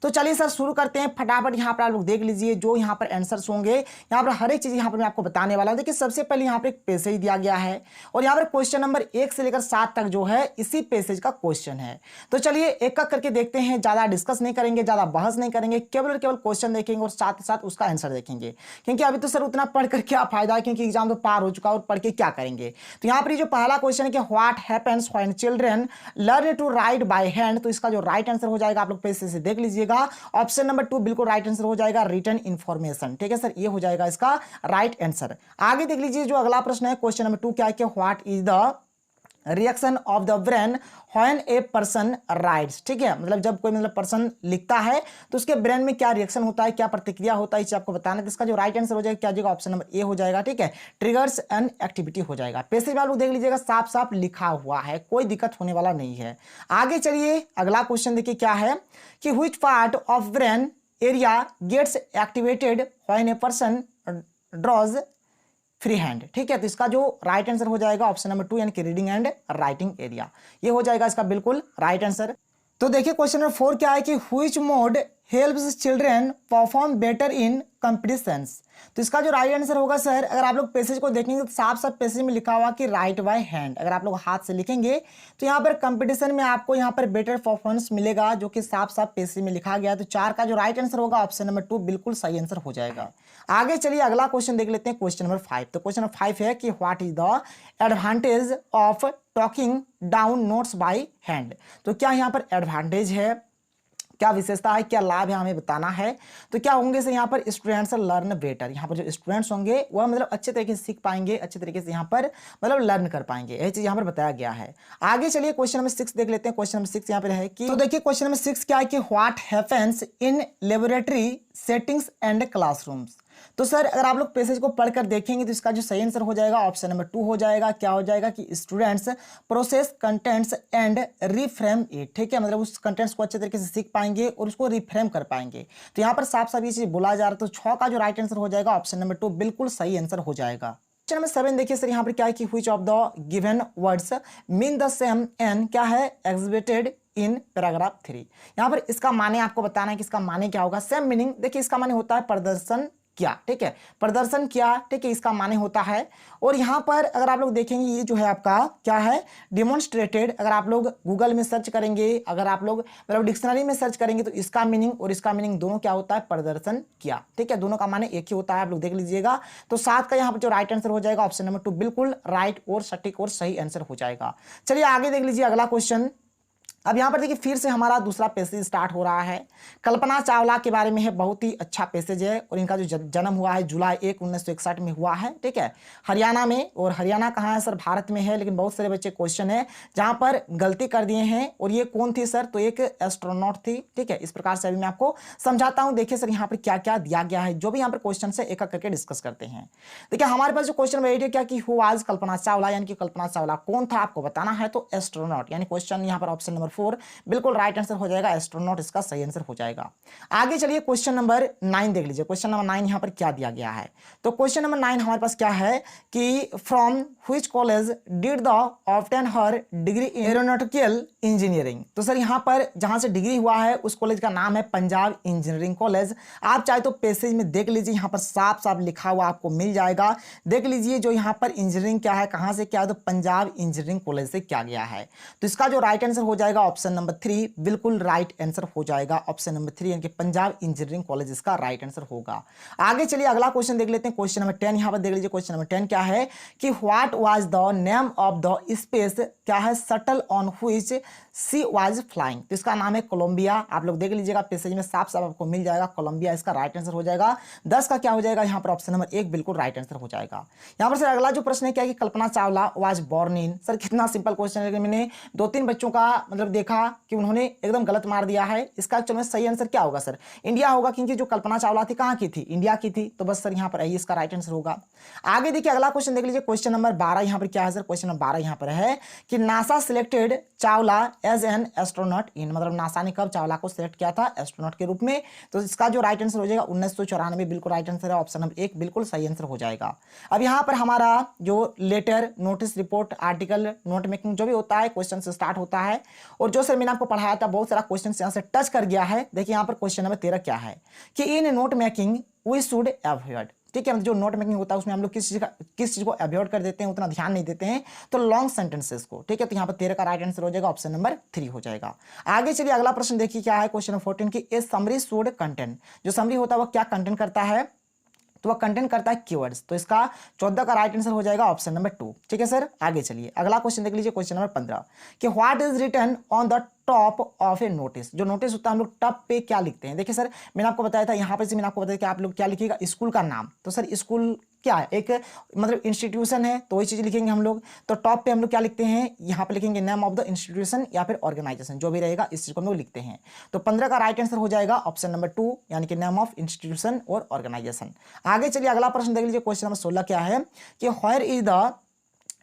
तो चलिए सर शुरू करते हैं फटाफट। यहाँ पर आप लोग देख लीजिए जो यहाँ पर आंसर्स होंगे, यहाँ पर हर एक चीज यहाँ पर मैं आपको बताने वाला हूँ। देखिए सबसे पहले यहाँ पर एक पैसेज दिया गया है और यहाँ पर क्वेश्चन नंबर 1 से लेकर 7 तक जो है इसी पैसेज का क्वेश्चन है। तो चलिए एक एक करके देखते हैं, ज्यादा डिस्कस नहीं करेंगे, ज्यादा बहस नहीं करेंगे, केवल और केवल क्वेश्चन देखेंगे और साथ ही साथ उसका आंसर देखेंगे। क्योंकि अभी तो सर उतना पढ़कर क्या फायदा है, क्योंकि एग्जाम तो पार हो चुका है और पढ़ के क्या करेंगे। तो यहाँ पर जो पहला क्वेश्चन है कि what happens when children learn to write by hand, तो इसका जो राइट आंसर हो जाएगा आप लोग पैसे से देख लीजिएगा, ऑप्शन नंबर 2 बिल्कुल राइट आंसर हो जाएगा, रिटन इंफॉर्मेशन। ठीक है सर, ये हो जाएगा इसका राइट आंसर। आगे देख लीजिए जो अगला प्रश्न है क्वेश्चन नंबर 2 क्या है कि what is the reaction of the brain when a person rights. ठीक है, मतलब जब कोई पर्सन लिखता है तो उसके ब्रेन में क्या रिएक्शन होता है, क्या प्रतिक्रिया होता है, इसे आपको बताना है। इसका जो राइट आंसर हो जाएगा क्या जाएगा, ऑप्शन नंबर ए हो जाएगा। ठीक है, ट्रिगर्स एंड एक्टिविटी हो जाएगा। पैसेज में आप लोग देख लीजिएगा साफ साफ लिखा हुआ है, कोई दिक्कत होने वाला नहीं है। आगे चलिए अगला क्वेश्चन देखिए क्या है कि which part of brain area gets activated when a person draws free hand. ठीक है, तो इसका जो राइट आंसर हो जाएगा ऑप्शन नंबर 2 यानी कि रीडिंग एंड राइटिंग एरिया, ये हो जाएगा इसका बिल्कुल राइट आंसर। तो देखिए क्वेश्चन नंबर 4 क्या है कि which mode helps children perform better in competitions. तो इसका जो राइट आंसर होगा सर, अगर आप लोग पैसेज को देखेंगे तो साफ साफ पैसेज में लिखा हुआ कि राइट बाय हैंड। अगर आप लोग हाथ से लिखेंगे तो यहाँ पर कंपटीशन में आपको यहाँ पर बेटर परफॉर्मेंस मिलेगा, जो कि साफ साफ पैसेज में लिखा गया है। तो 4 का जो राइट आंसर होगा ऑप्शन नंबर 2 बिल्कुल सही आंसर हो जाएगा। आगे चलिए अगला क्वेश्चन देख लेते हैं क्वेश्चन नंबर 5। तो क्वेश्चन नंबर 5 है कि what is the advantage of talking down notes bye hand. तो क्या यहाँ पर एडवांटेज है, क्या विशेषता है, क्या लाभ है, हमें बताना है। तो क्या होंगे से यहाँ पर स्टूडेंट्स लर्न बेटर, यहाँ पर जो स्टूडेंट्स होंगे वह अच्छे तरीके से सीख पाएंगे, अच्छे तरीके से यहाँ पर लर्न कर पाएंगे, यह चीज यहाँ पर बताया गया है। आगे चलिए क्वेश्चन नंबर 6 देख लेते हैं। क्वेश्चन नंबर 6 यहाँ पर है कि तो देखिए क्वेश्चन नंबर 6 क्या है कि what happens in laboratory settings and classrooms. तो सर अगर आप लोग पैसेज को पढ़कर देखेंगे तो इसका जो सही आंसर हो जाएगा ऑप्शन नंबर 2 हो जाएगा। क्या हो जाएगा कि students process contents and reframe it. ठीक है, मतलब उस कंटेंट्स को अच्छे तरीके से सीख पाएंगे और उसको रिफ्रेम कर पाएंगे। तो यहाँ पर साफ साफ ये चीज बोला जा रहा है। तो 6 का जो राइट आंसर हो जाएगा ऑप्शन नंबर 2 बिल्कुल सही आंसर हो जाएगा। क्वेश्चन नंबर 7 देखिए सर, यहाँ पर क्या है कि which of the given words mean the same and क्या है एग्जिबिटेड इन पैराग्राफ 3। यहाँ पर इसका माने आपको बताना है कि इसका माने क्या होगा। सेम मीनिंग देखिए इसका माने होता है प्रदर्शन किया। ठीक है, प्रदर्शन किया, ठीक है, इसका माने होता है। और यहाँ पर अगर आप लोग देखेंगे ये जो है आपका क्या है डेमोन्स्ट्रेटेड। अगर आप लोग गूगल में सर्च करेंगे, अगर आप लोग डिक्शनरी में सर्च करेंगे तो इसका मीनिंग और इसका मीनिंग दोनों क्या होता है प्रदर्शन किया। ठीक है, दोनों का माने एक ही होता है, आप लोग देख लीजिएगा। तो 7 का यहाँ पर जो राइट आंसर हो जाएगा ऑप्शन नंबर 2 बिल्कुल राइट और सटीक और सही आंसर हो जाएगा। चलिए आगे देख लीजिए अगला क्वेश्चन। अब यहाँ पर देखिए फिर से हमारा दूसरा पैसेज स्टार्ट हो रहा है। कल्पना चावला के बारे में है, बहुत ही अच्छा पैसेज है और इनका जो जन्म हुआ है जुलाई 1, 1961 में हुआ है। ठीक है, हरियाणा में। और हरियाणा कहाँ है सर, भारत में है। लेकिन बहुत सारे बच्चे क्वेश्चन है जहाँ पर गलती कर दिए हैं। और ये कौन थी सर, तो एक एस्ट्रोनॉट थी। ठीक है, इस प्रकार से अभी मैं आपको समझाता हूँ। देखिए सर यहाँ पर क्या क्या दिया गया है, जो भी यहाँ पर क्वेश्चन से एक एक करके डिस्कस करते हैं। देखिए हमारे पास जो क्वेश्चन नंबर 8 है क्या कि हु वाज कल्पना चावला, यानी कि कल्पना चावला कौन था आपको बताना है। तो एस्ट्रोनॉट, यानी क्वेश्चन यहाँ पर ऑप्शन नंबर 4 बिल्कुल राइट आंसर हो जाएगा। एस्ट्रोनॉट इसका सही आंसर हो जाएगा। आगे चलिए क्वेश्चन नंबर 9 देख लीजिए। क्वेश्चन नंबर 9 यहाँ पर क्या दिया गया है। तो क्वेश्चन नंबर 9 हमारे पास क्या है कि from which college did the obtain her degree in aeronautical engineering. तो सर यहाँ पर जहां से डिग्री हुआ है उस कॉलेज का नाम है पंजाब इंजीनियरिंग कॉलेज। आप चाहे तो पैसेज में देख लीजिए, यहाँ पर साफ साफ लिखा हुआ आपको मिल जाएगा। देख लीजिए जो यहाँ पर इंजीनियरिंग क्या है, कहां से क्या है, तो पंजाब इंजीनियरिंग कॉलेज से क्या गया है। तो इसका जो राइट आंसर हो जाएगा ऑप्शन नंबर 3 बिल्कुल राइट आंसर हो जाएगा। ऑप्शन नंबर 3 यानी कि पंजाब इंजीनियरिंग कॉलेज इसका राइट आंसर होगा। आगे चलिए अगला क्वेश्चन देख लेते हैं। क्वेश्चन नंबर 10 यहाँ पर देख लीजिए। क्वेश्चन नंबर 10 क्या है कि what was the name of the space क्या है shuttle on which she was flying. तो इसका नाम है कोलंबिया। आप लोग देख लीजिएगा पैसेज में साफ साफ आपको मिल जाएगा, कोलंबिया इसका राइट आंसर हो जाएगा। 10 का क्या हो जाएगा यहाँ पर ऑप्शन नंबर 1 बिल्कुल राइट आंसर हो जाएगा। यहाँ पर सर अगला जो प्रश्न है क्या कि Kalpana Chawla was born in. Sir कितना सिंपल क्वेश्चन है, लेकिन मैंने 2-3 बच्चों का देखा कि उन्होंने एकदम गलत मार दिया है। इसका चलो सही आंसर क्या होगा सर, इंडिया होगा, क्योंकि जो कल्पना चावला थी कहाँ की थी, इंडिया की थी। तो बस सर यहाँ पर यही इसका राइट आंसर होगा। आगे देखिए अगला क्वेश्चन देख लीजिए। क्वेश्चन नंबर 12 यहाँ पर क्या है सर, क्वेश्चन नंबर 12 यहाँ पर है कि NASA selected Chawla as an astronaut in, मतलब नासा ने कब चावला को सिलेक्ट किया था एस्ट्रोनॉट के रूप में। तो इसका जो राइट आंसर हो जाएगा 1994, बिल्कुल राइट आंसर है, ऑप्शन नंबर 1 बिल्कुल सही आंसर हो जाएगा। अब यहाँ पर हमारा जो letter, notice, report, article, note making जो भी होता है क्वेश्चन से स्टार्ट होता है। और जो सर मैंने आपको पढ़ाया था बहुत सारा क्वेश्चन यहाँ से टच कर गया है। देखिए यहाँ पर क्वेश्चन नंबर 13 क्या है कि in note making we should avoid, ठीक है, जो नोट मेकिंग होता है उसमें हम लोग किस चीज को अवॉइड कर देते हैं, उतना ध्यान नहीं देते हैं, तो लॉन्ग सेंटेंसेस को, ठीक है। तो यहाँ पर 13 का राइट आंसर हो जाएगा ऑप्शन नंबर 3 हो जाएगा। आगे चलिए अगला प्रश्न देखिए क्या है, क्वेश्चन नंबर 14 की ए समरी शुड कंटेंट, जो समरी होता है वो क्या कंटेंट करता है, तो वह कंटेंट करता है कीवर्ड्स। तो इसका 14 का राइट आंसर हो जाएगा ऑप्शन नंबर 2, ठीक है सर। आगे चलिए अगला क्वेश्चन देख लीजिए, क्वेश्चन नंबर 15 कि what is written on the top of a notice, जो नोटिस होता है हम लोग टॉप पे क्या लिखते हैं। देखिए सर मैंने आपको बताया था, यहाँ पर से मैंने आपको बताया कि आप लोग क्या लिखिएगा, स्कूल का नाम। तो सर स्कूल क्या है, एक मतलब इंस्टीट्यूशन है, तो वही चीज लिखेंगे हम लोग। तो टॉप पे हम लोग क्या लिखते हैं, यहाँ पे लिखेंगे नेम ऑफ द इंस्टीट्यूशन या फिर ऑर्गेनाइजेशन, जो भी रहेगा इस चीज को हम लोग लिखते हैं। तो 15 का राइट आंसर हो जाएगा ऑप्शन नंबर 2, यानी कि नेम ऑफ इंस्टीट्यूशन और ऑर्गेनाइजेशन। आगे चलिए अगला प्रश्न देख लीजिए, क्वेश्चन नंबर 16 क्या है कि where is the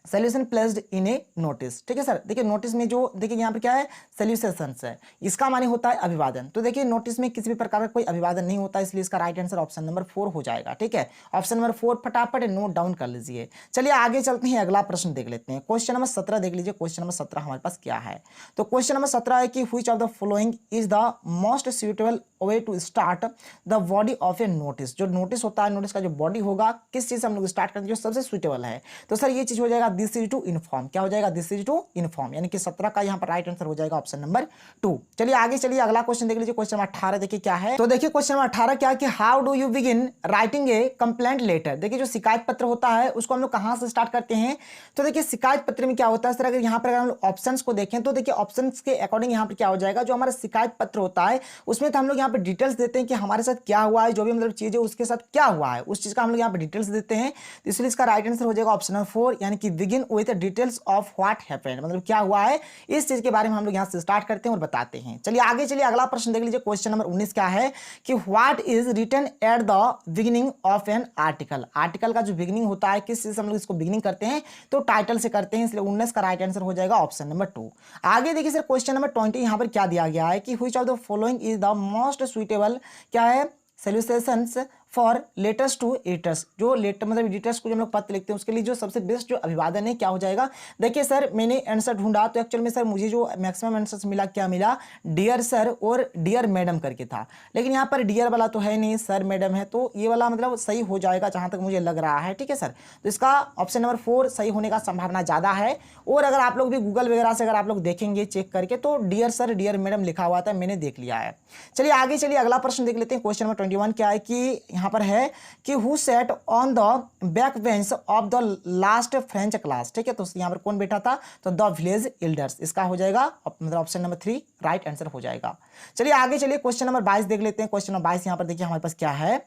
solution placed in A notice, ठीक है सर। देखिए नोटिस में जो देखिए यहाँ पर क्या है, सोल्यूशंस है, इसका माने होता है अभिवादन। तो देखिए नोटिस में किसी भी प्रकार का कोई अभिवादन नहीं होता, इसलिए इसका राइट आंसर ऑप्शन नंबर 4 हो जाएगा, ठीक है। ऑप्शन नंबर 4 फटाफट नोट डाउन कर लीजिए। चलिए आगे चलते हैं, अगला प्रश्न देख लेते हैं, क्वेश्चन नंबर 17 देख लीजिए। क्वेश्चन नंबर 17 हमारे पास क्या है, तो क्वेश्चन नंबर 17 है कि which of the following is the most suitable way to start the body of a notice, जो नोटिस होता है, नोटिस का जो बॉडी होगा, किस चीज से हम लोग स्टार्ट करते हैं, जो सबसे सुटेबल है। तो सर ये चीज हो जाएगा दिस इज टू इन्फॉर्म, क्या हो जाएगा, दिस इज टू इन्फॉर्म, यानी कि 17 का यहाँ पर राइट आंसर हो जाएगा ऑप्शन नंबर 2। चलिए आगे चलिए अगला क्वेश्चन देख लीजिए, क्वेश्चन नंबर 18 देखिए क्या है, तो देखिए क्वेश्चन नंबर 18 क्या है कि how do you begin writing a complaint letter. देखिए जो शिकायत पत्र होता है उसको हम लोग कहां से स्टार्ट करते हैं, तो देखिए शिकायत पत्र में क्या होता है सर, अगर यहाँ पर अगर हम लोग ऑप्शंस को देखें तो देखिए ऑप्शंस के अकॉर्डिंग यहाँ पर क्या हो जाएगा, जो हमारा शिकायत पत्र होता है उसमें तो हम लोग यहाँ पर डिटेल्स देते हैं कि हमारे साथ क्या हुआ है, जो भी मतलब चीज है उसके साथ क्या हुआ है, उस चीज का हम लोग यहाँ पर डिटेल्स देते हैं। इसलिए इसका राइट आंसर हो जाएगा ऑप्शन नंबर 4, यानी कि begin with details of what happened, मतलब क्या हुआ है इस चीज के बारे में हम लोग यहाँ से स्टार्ट करते हैं और बताते हैं। चलिए आगे चलिए अगला प्रश्न देख लीजिए, क्वेश्चन नंबर 19 क्या है कि what is written at the beginning of an article. Article का जो बिगिनिंग होता है किस चीज से हम लोग इसको बिगिनिंग करते हैं, तो टाइटल से करते हैं, इसलिए 19 का राइट आंसर हो जाएगा ऑप्शन नंबर 2। आगे देखिए सर क्वेश्चन नंबर 20 यहाँ पर क्या दिया गया है कि which of the following is the most suitable, क्या है, solutions for letters to editors, जो लेटर मतलब एडिटर्स को जो हम लोग पत्र लिखते हैं उसके लिए जो सबसे बेस्ट जो अभिवादन है क्या हो जाएगा। देखिए सर मैंने आंसर ढूंढा तो एक्चुअल में सर मुझे जो मैक्सिमम आंसर्स मिला, क्या मिला, डियर सर और डियर मैडम करके था, लेकिन यहाँ पर डियर वाला तो है नहीं, सर मैडम है, तो ये वाला मतलब सही हो जाएगा जहां तक मुझे लग रहा है, ठीक है सर। तो इसका ऑप्शन नंबर 4 सही होने का संभावना ज्यादा है। और अगर आप लोग भी गूगल वगैरह से अगर आप लोग देखेंगे चेक करके तो डियर सर डियर मैडम लिखा हुआ था, मैंने देख लिया है। चलिए आगे चलिए अगला प्रश्न देख लेते हैं, क्वेश्चन नंबर 21 क्या है कि यहाँ पर है कि who set on the back bench of the last French class, ठीक है। तो यहाँ पर कौन बैठा था, तो द विलेज एल्डर्स, इसका हो जाएगा मतलब ऑप्शन नंबर 3 राइट आंसर हो जाएगा। चलिए आगे चलिए क्वेश्चन नंबर 22 देख लेते हैं। क्वेश्चन नंबर 22 यहाँ पर देखिए हमारे पास क्या है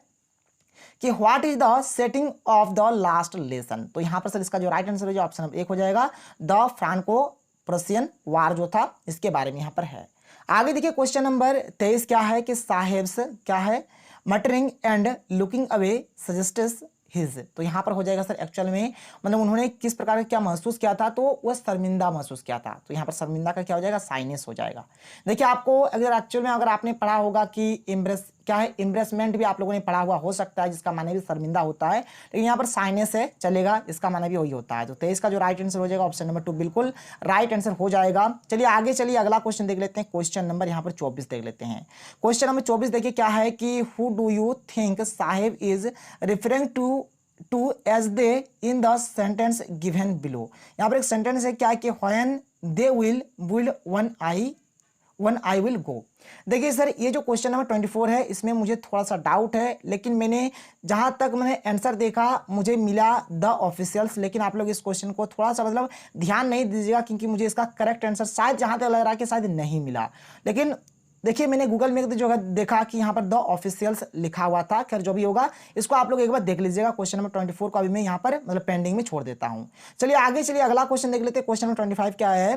कि what is the setting of the last lesson. तो यहाँ पर सर इसका जो राइट आंसर है ऑप्शन नंबर 1 हो जाएगा, द फ्रांको प्रुशियन वार जो था इसके बारे में यहाँ पर है। आगे देखिए क्वेश्चन नंबर 23 क्या है कि साहेब्स क्या है, muttering and looking away suggests his. तो यहाँ पर हो जाएगा सर एक्चुअल में मतलब उन्होंने किस प्रकार का क्या महसूस किया था, तो वह शर्मिंदा महसूस किया था। तो यहाँ पर शर्मिंदा का क्या हो जाएगा, साइनेस हो जाएगा। देखिए आपको अगर एक्चुअल में अगर आपने पढ़ा होगा कि इम्प्रेस क्या है, इम्प्रेसमेंट भी आप लोगों ने पढ़ा हुआ हो सकता है, जिसका माने भी शर्मिंदा होता है, लेकिन यहाँ पर साइनेस है चलेगा, इसका माने भी वही होता है। तो 23 का जो राइट आंसर हो जाएगा ऑप्शन नंबर 2 बिल्कुल राइट आंसर हो जाएगा। चलिए आगे चलिए अगला क्वेश्चन देख लेते हैं, क्वेश्चन नंबर यहाँ पर 24 देख लेते हैं। क्वेश्चन नंबर 24 देखिए क्या है कि who do you think Saheb is referring to as they in the sentence given below. यहाँ पर एक सेंटेंस है क्या है कि when they will build one I will go. देखिए सर ये जो क्वेश्चन नंबर 24 है इसमें मुझे थोड़ा सा डाउट है, लेकिन मैंने जहां तक मैंने आंसर देखा मुझे मिला द ऑफिशियल्स, लेकिन आप लोग इस क्वेश्चन को थोड़ा सा मतलब ध्यान नहीं दीजिएगा क्योंकि मुझे इसका करेक्ट आंसर शायद जहां तक लग रहा है कि शायद नहीं मिला। लेकिन देखिए मैंने गूगल में जो है देखा कि यहाँ पर द ऑफिशियल्स लिखा हुआ था। खैर जो भी होगा इसको आप लोग एक बार देख लीजिएगा। क्वेश्चन नंबर 24 को अभी मैं यहाँ पर मतलब पेंडिंग में छोड़ देता हूँ। चलिए आगे चलिए अगला क्वेश्चन देख लेते हैं। क्वेश्चन नंबर 25 क्या है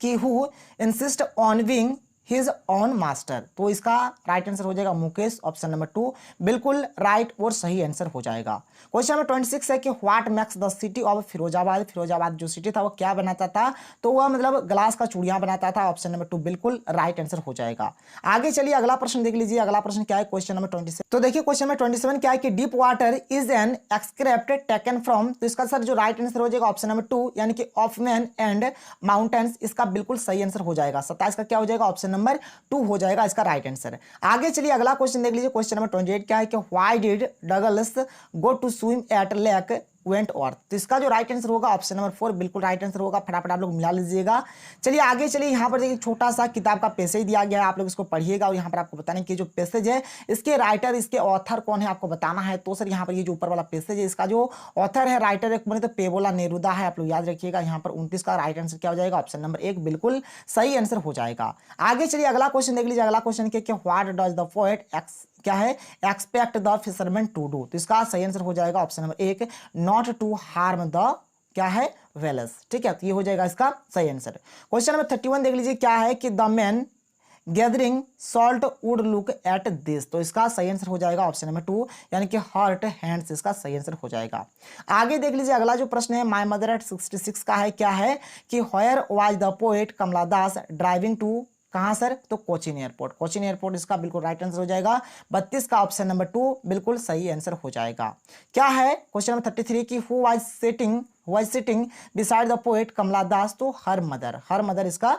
कि who insist on being his on master. तो इसका राइट आंसर हो जाएगा मुकेश, ऑप्शन नंबर 2 बिल्कुल राइट और सही आंसर हो जाएगा। क्वेश्चन नंबर 26 है कि what makes the city of Firozabad. Firozabad जो सिटी था वो क्या बनाता था, तो वह मतलब ग्लास का चूड़ियां बनाता था, ऑप्शन नंबर 2 बिल्कुल राइट आंसर हो जाएगा। आगे चलिए अगला प्रश्न देख लीजिए। अगला प्रश्न क्या है, क्वेश्चन नंबर 27। तो देखिए क्वेश्चन नंबर 27 क्या है कि deep water is an excerpt taken from. तो इसका सर जो राइट आंसर हो जाएगा ऑप्शन नंबर 2 यानी कि ऑफ मैन एंड माउंटेन्स, इसका बिल्कुल सही आंसर हो जाएगा। 27 का क्या हो जाएगा, ऑप्शन नंबर 2 हो जाएगा इसका राइट आंसर। आगे चलिए अगला क्वेश्चन देख लीजिए। क्वेश्चन नंबर 28 क्या है कि why did Douglas go to swim at Lake Wentworth. तो इसका जो राइट आंसर होगा ऑप्शन नंबर 4 बिल्कुल राइट आंसर होगा। फटाफट आप लोग मिला लीजिएगा। चलिए आगे चलिए, यहाँ पर देखिए छोटा सा किताब का पैसेज दिया गया है, आप लोग इसको पढ़िएगा और यहाँ पर आपको बताने की जो पैसेज है इसके राइटर इसके ऑथर कौन है आपको बताना है। तो सर यहाँ पर ये जो ऊपर वाला पैसेज है इसका जो ऑथर है राइटर एक बने तो पेबोला नेरुदा है, आप लोग याद रखिएगा। यहाँ पर 29 का राइट आंसर क्या हो जाएगा, ऑप्शन नंबर 1 बिल्कुल सही आंसर हो जाएगा। आगे चलिए अगला क्वेश्चन देख लीजिए। अगला क्वेश्चन क्या, व्हाट डज द पोएट क्या है expect the fisherman to do. तो इसका सही आंसर हो जाएगा option number 1 not to harm the क्या है वेलस। ठीक है, तो ये हो जाएगा इसका सही आंसर। क्वेश्चन नंबर 31 देख लीजिए। क्या है कि the man gathering salt would look at this. तो इसका सही आंसर हो जाएगा ऑप्शन नंबर 2 यानी कि हर्ट हैंड्स, इसका सही आंसर हो जाएगा। आगे देख लीजिए अगला जो प्रश्न है माय मदर एट 66 का है। क्या है कि where was the poet Kamala Das driving to. कहाँ सर, तो कोचिन एयरपोर्ट। कोचिन एयरपोर्ट इसका बिल्कुल राइट आंसर हो जाएगा। 32 का ऑप्शन नंबर 2 बिल्कुल सही आंसर हो जाएगा। क्या है क्वेश्चन नंबर 33 की who was sitting beside the poet Kamala Das. तो हर मदर इसका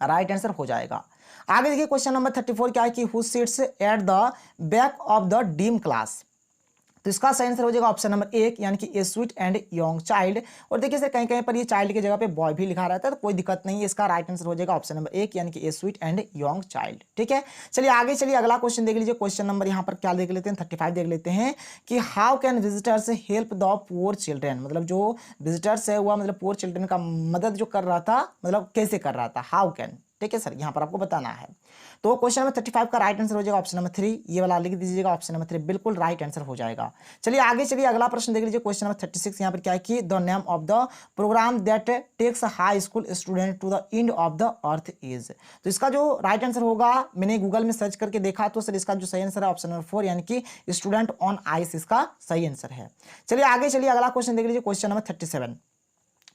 राइट आंसर हो जाएगा। आगे देखिए क्वेश्चन नंबर 34 क्या है कि who sits at the back of the dim class. तो इसका सही आंसर हो जाएगा ऑप्शन नंबर 1 यानी कि ए स्वीट एंड यंग चाइल्ड। और देखिए सर कहीं कहीं पर ये चाइल्ड की जगह पे बॉय भी लिखा रहता है, तो कोई दिक्कत नहीं है। इसका राइट आंसर हो जाएगा ऑप्शन नंबर 1 यानी कि ए स्वीट एंड यंग चाइल्ड। ठीक है, चलिए आगे चलिए अगला क्वेश्चन देख लीजिए। क्वेश्चन नंबर यहाँ पर क्या देख लेते हैं, 35 देख लेते हैं कि how can visitors help the poor children. मतलब जो विजिटर्स है वह मतलब पुअर चिल्ड्रेन का मदद जो कर रहा था, मतलब कैसे कर रहा था, हाउ कैन। ठीक है सर, यहाँ पर आपको बताना है। तो क्वेश्चन नंबर 35 का राइट आंसर हो जाएगा ऑप्शन नंबर 3, ये वाला लिख दीजिएगा ऑप्शन नंबर 3 बिल्कुल राइट आंसर हो जाएगा। चलिए आगे चलिए अगला प्रश्न देख लीजिए। क्वेश्चन नंबर 36 यहाँ पर क्या है कि the name of the program that takes high school student to the end of the earth is. तो इसका जो राइट आंसर होगा, मैंने गूगल में सर्च करके देखा तो सर इसका जो सही आंसर है ऑप्शन नंबर 4 यानी कि स्टूडेंट ऑन आइस, इसका सही आंसर है। चलिए आगे चलिए अगला क्वेश्चन देख लीजिए। Question number 37।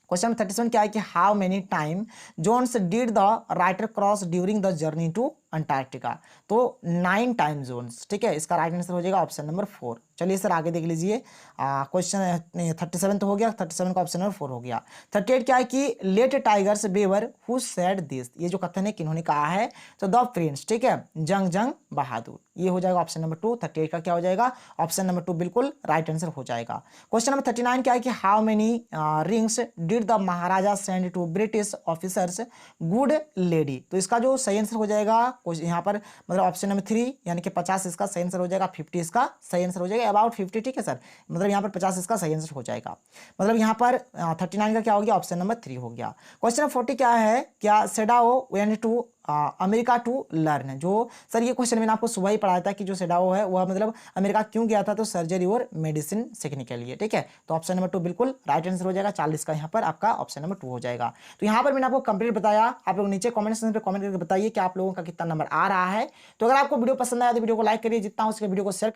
क्वेश्चन नंबर 37 क्या है कि how many time zones did the writer cross during the journey to Antarctica. तो 9 टाइम जोन्स। ठीक है, इसका राइट आंसर हो जाएगा ऑप्शन नंबर 4। चलिए सर आगे देख लीजिए। क्वेश्चन 37 तो हो गया, 37 का ऑप्शन नंबर 4 हो गया। 38 क्या है कि let tigers beware who said this. ये जो कथन है किन्होंने कहा है, तो द प्रिंस। ठीक है, जंग बहादुर, ये हो जाएगा ऑप्शन नंबर 2। 38 का क्या हो जाएगा, ऑप्शन नंबर 2 बिल्कुल राइट आंसर हो जाएगा। क्वेश्चन नंबर 39 क्या है कि how many rings did the Maharaja send to British officers good lady. तो इसका जो सही आंसर हो जाएगा यहाँ पर मतलब ऑप्शन नंबर 3 यानी कि 50 इसका सही आंसर हो जाएगा। 50 इसका सही आंसर हो जाएगा, अबाउट 50। ठीक है सर, मतलब यहाँ पर 50 इसका सही आंसर हो जाएगा। मतलब यहाँ पर 39 का क्या हो गया, ऑप्शन नंबर 3 हो गया। क्वेश्चन नंबर 40 क्या है, क्या Sadao went to America to learn. जो सर ये क्वेश्चन मैंने आपको सुबह ही पढ़ाया था कि जो सेडाओ है वह मतलब अमेरिका क्यों गया था, तो सर्जरी और मेडिसिन सीखने के लिए। ठीक है, तो ऑप्शन नंबर 2 बिल्कुल राइट आंसर हो जाएगा। 40 का यहाँ पर आपका ऑप्शन नंबर 2 हो जाएगा। तो यहाँ पर मैंने आपको कंप्लीट बताया। आप लोग नीचे कमेंट सेक्शन पे कमेंट करके बताइए कि आप लोगों का कितना नंबर आ रहा है। तो अगर आपको वीडियो पसंद आया तो वीडियो को लाइक करिए, जितना हो सके वीडियो को शेयर